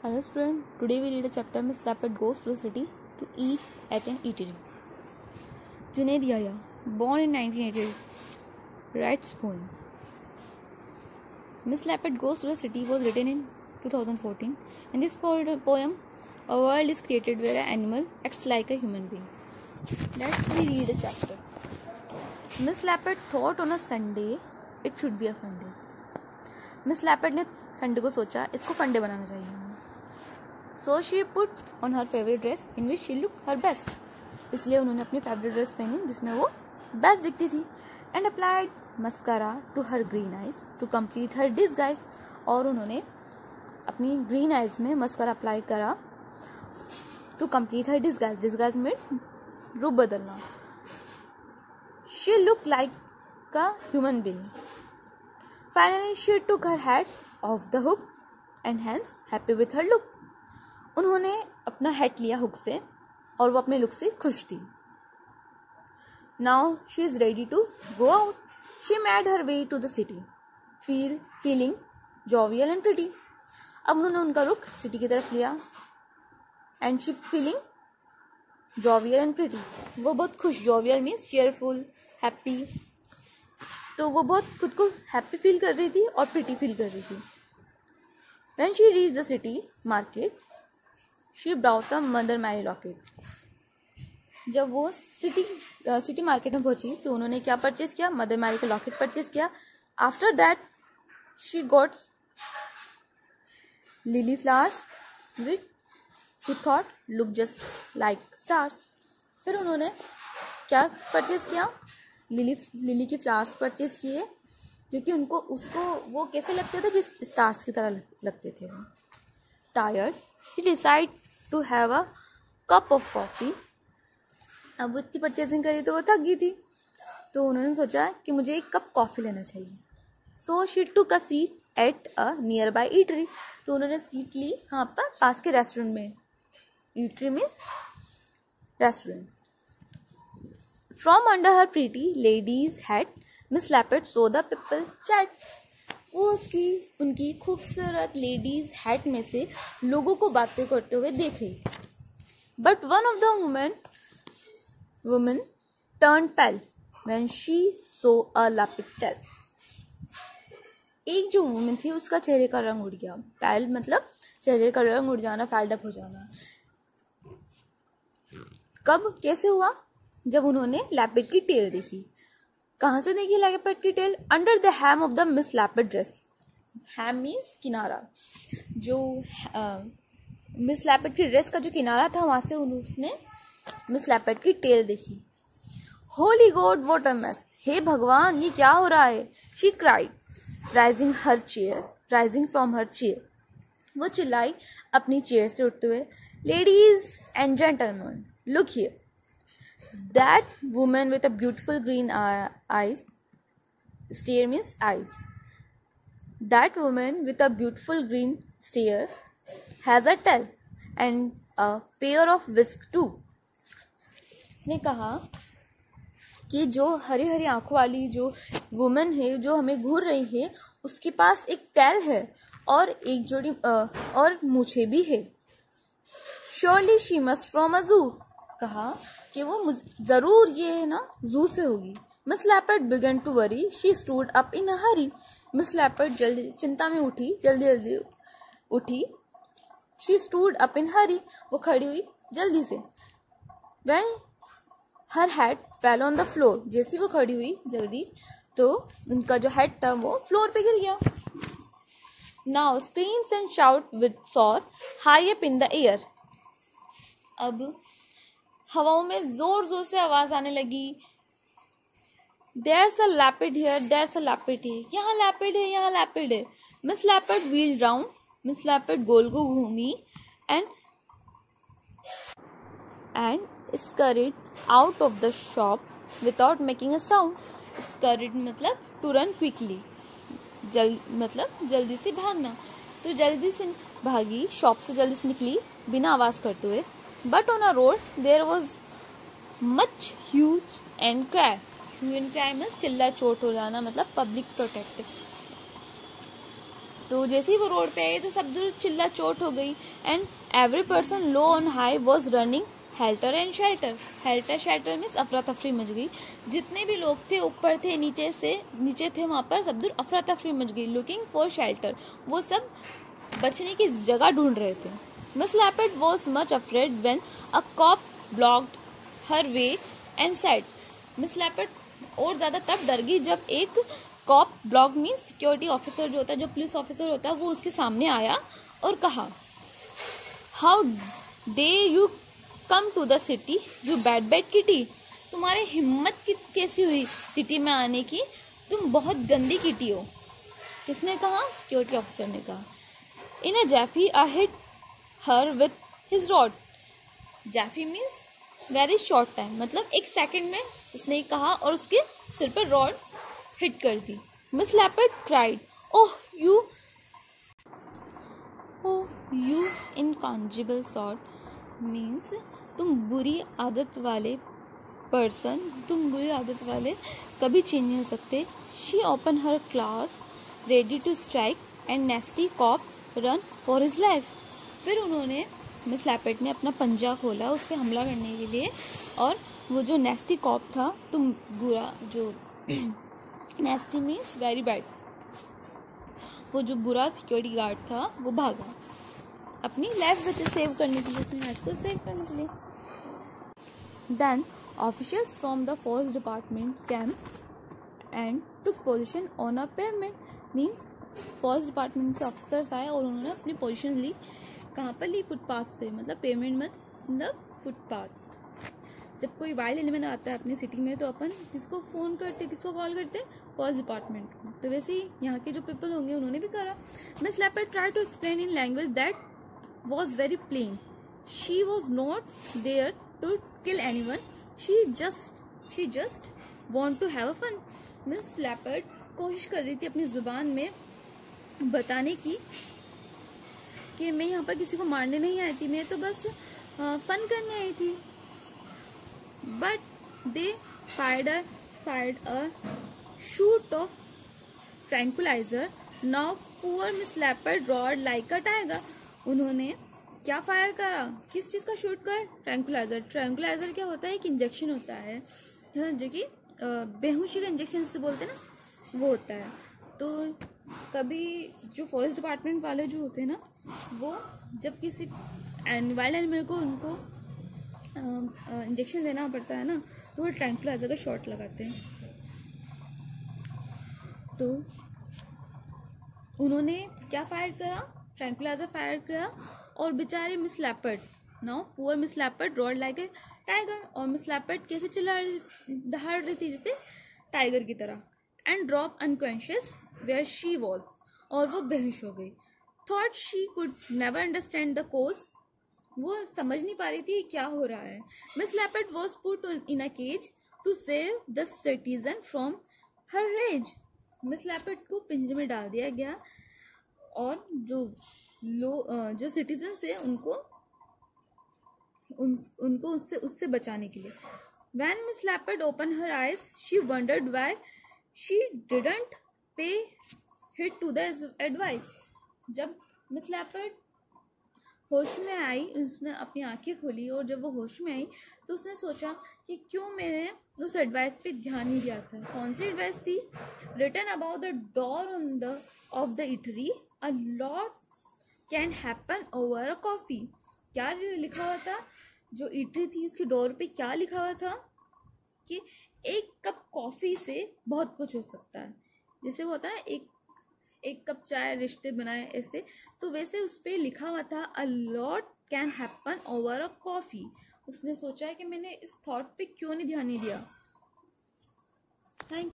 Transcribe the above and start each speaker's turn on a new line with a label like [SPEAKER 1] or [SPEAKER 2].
[SPEAKER 1] Hello student, today we read a chapter Miss Lappet Goes to the City to Eat at an Eatery. Junaid Yahya, born in 1988, writes poem. Miss Lappet Goes to the City was written in 2014. In this poem, a world is created where an animal acts like a human being. Let's read a chapter. Miss Lappet thought on a Sunday it should be a fun day. Miss Lappet ने Sunday को सोचा इसको फंडे बनाना चाहिए. So she put on her favorite dress in which she looked her best. इसलिए उन्होंने अपनी favourite dress पहनी जिसमें वो बेस्ट दिखती थी. And applied mascara to her green eyes to complete her disguise. और उन्होंने अपनी green eyes में मस्कारा अप्लाई करा to complete her disguise. Disguise में रूप बदलना. She looked like a human being. Finally, she took her hat off the hook and hence happy with her look. उन्होंने अपना हैट लिया हुक से और वो अपने लुक से खुश थी. Now she is ready to go out. She made her way to the city, feeling jovial and pretty. अब उन्होंने उनका रुख सिटी की तरफ लिया and she feeling jovial and pretty. वो बहुत खुश. jovial means cheerful, happy. तो वो बहुत खुद को हैप्पी फील कर रही थी और प्रिटी फील कर रही थी. When she reached the city market, she bought the Mother Mary locket. जब वो सिटी मार्केट में पहुंची तो उन्होंने क्या परचेज किया? मदर मैरी का लॉकेट परचेज किया. After that she got lily flowers which she thought look just like stars. फिर उन्होंने क्या परचेज किया? लिली की फ्लावर्स परचेज किए क्योंकि उसको वो कैसे लगते थे? जिस स्टार्स की तरह लगते थे. Tired he decide to have a cup of coffee. अब वो इतनी परचेजिंग करी तो वो थक गई थी तो उन्होंने सोचा कि मुझे एक कप कॉफ़ी लेना चाहिए. So she took a seat at a near by eatery. तो उन्होंने सीट ली कहाँ पर? पास के रेस्टोरेंट में. Eatery means restaurant. From under her pretty ladies hat Miss Lappet saw the people chat. वो उनकी खूबसूरत लेडीज हैट में से लोगों को बातें करते हुए देख रही. But one of the women turn pale when she saw a Lappet tail. एक जो वुमेन थी उसका चेहरे का रंग उड़ गया. पेल मतलब चेहरे का रंग उड़ जाना, फैल्डअप हो जाना. कब, कैसे हुआ? जब उन्होंने लैपेट की टेल देखी. कहाँ से देखी लैपेट की tail? Under the hem of the Miss Lappet dress. Hem means किनारा. जो मिस लैपेट की ड्रेस का जो किनारा था वहां से उसने मिस लैपेट की टेल देखी. Holy god what a mess. हे भगवान, ये क्या हो रहा है? She cried rising from her chair. वो चिल्लाई अपनी चेयर से उठते हुए. Ladies and gentleman, look here. That woman with a beautiful green eyes, stare means eyes. That woman with a beautiful green stare has a tail and a pair of whiskers too. उसने कहा कि जो हरी हरी आंखों वाली जो woman है जो हमें घूर रही है उसके पास एक टेल है और एक जोड़ी और मूछें भी है. Surely she must from a zoo. कहा कि वो जरूर ये है ना जू से होगी. Miss Lappet began to worry. She stood up in a hurry. Miss Lappet जल्दी चिंता में जल्दी उठी. She stood up in hurry. वो खड़ी हुई जल्दी से. When her hat fell on the floor. जैसी वो खड़ी हुई जल्दी तो उनका जो हेड था वो फ्लोर पे गिर गया. Now screams and shout with soar high up in the air. अब हवाओं में जोर से आवाज आने लगी. There's a leopard here, there's a leopard here. यहाँ leopard है, यहाँ leopard है. Miss Leopard wheeled round. Miss Leopard गोल को घूमी and scurried out of the shop without making a sound. Scurried मतलब to run quickly. मतलब जल्दी से भागना. तो जल्दी से भागी, शॉप से जल्दी से निकली बिना आवाज करते हुए. But on a road there was much hue and cry. Hue and cry means चिल्ला चोट हो जाना मतलब public protest. तो जैसे ही वो रोड पे आए तो सब दूर चिल्ला चोट हो गई and every person low on high was running helter and shelter. Helter shelter means अफरा तफरी मच गई। जितने भी लोग थे ऊपर थे नीचे थे वहाँ पर सब दूर अफरा तफरी मच गई। लुकिंग फॉर शेल्टर, वो सब बचने की जगह ढूंढ रहे थे। Miss Lappet was much afraid when a cop blocked her way and said. Miss Lappet और ज़्यादा तब डर गई जब एक cop block means security officer जो होता है, जो पुलिस ऑफिसर होता है, वो उसके सामने आया और कहा, how dare you come to the city you bad bad kitty. तुम्हारी हिम्मत कैसी हुई सिटी में आने की, तुम बहुत गंदी किटी हो। किसने कहा? सिक्योरिटी ऑफिसर ने कहा। In a jiffy I hit her with his rod. Jiffy means very short time, मतलब एक सेकंड में उसने कहा और उसके सिर पर रॉड हिट कर दी। Miss Lappet cried, oh you incorrigible sort, means तुम बुरी आदत वाले पर्सन, तुम बुरी आदत वाले कभी चेंज नहीं हो सकते। She open her claws ready to strike and nasty cop run for his life. फिर उन्होंने, मिस लैपेट ने अपना पंजा खोला उस पर हमला करने के लिए, और वो जो नेस्टी कॉप था, तुम बुरा, जो नेस्टी मीन्स वेरी बैड, वो जो बुरा सिक्योरिटी गार्ड था वो भागा अपनी लाइफ बचे सेव करने के लिए, अपनी लाइफ को सेव करने के लिए। Then officers from the forest department came and took position on a pavement. Means forest department से ऑफिसर्स आए और उन्होंने अपनी पोजीशन ली। कहाँ पर ली? फुटपाथ पे, मतलब पेमेंट मतलब फुटपाथ। जब कोई वाइल्ड एनिमल आता है अपनी सिटी में तो अपन किसको फ़ोन करते, किसको कॉल करते? फॉरेस्ट डिपार्टमेंट को। तो वैसे ही यहाँ के जो पीपल होंगे उन्होंने भी करा। Miss Lappet try to explain in language that was very plain. She was not there to kill anyone, she just want to have a fun. Miss Lappet कोशिश कर रही थी अपनी ज़ुबान में बताने की कि मैं यहाँ पर किसी को मारने नहीं आई थी, मैं तो बस फन करने आई थी। But they fired a shoot of tranquilizer. Now poor Miss Leopard roared like a tiger. उन्होंने क्या फायर करा? किस चीज़ का शूट कर? ट्रैंकुलाइजर। ट्रैंकुलाइजर क्या होता है? एक इंजेक्शन होता है जो कि बेहोशी का इंजेक्शन से बोलते हैं ना, वो होता है। तो कभी जो फॉरेस्ट डिपार्टमेंट वाले जो होते हैं ना, वो जब किसी वाइल्ड एनिमल को उनको इंजेक्शन देना पड़ता है ना, तो वो ट्रैंकुलाइजर का शॉट लगाते हैं। तो उन्होंने क्या फायर करा? ट्रैंकुलाइजर फायर करा और बेचारे miss leopard, now poor miss leopard roared like a tiger. और मिस लैपर्ड कैसे दहाड़ रही थी जैसे टाइगर की तरह। And drop unconscious where she was, और वो बेहोश हो गई। Thought she could never understand the cause, वो समझ नहीं पा रही थी क्या हो रहा है। Miss leopard was put in a cage to save the citizen from her rage. Miss leopard को पिंजरे में डाल दिया गया और जो सिटीजन है उनको उससे बचाने के लिए। When Miss Leopard opened her eyes, she wondered why she didn't pay heed to the advice. जब मिस लैपर्ड होश में आई, उसने अपनी आंखें खोली और जब वो होश में आई तो उसने सोचा कि क्यों मैंने उस एडवाइस पे ध्यान नहीं दिया था। कौन सी एडवाइस थी? Written about the door of the eatery, a lot can happen over a coffee. क्या लिखा हुआ था? जो इटरी थी उसकी डोर पे क्या लिखा हुआ था कि एक कप कॉफ़ी से बहुत कुछ हो सकता है। जैसे वो होता है एक कप चाय रिश्ते बनाए ऐसे, तो वैसे उस पर लिखा हुआ था अ lot can happen over a coffee. उसने सोचा है कि मैंने इस थॉट पे क्यों नहीं ध्यान नहीं दिया। थैंक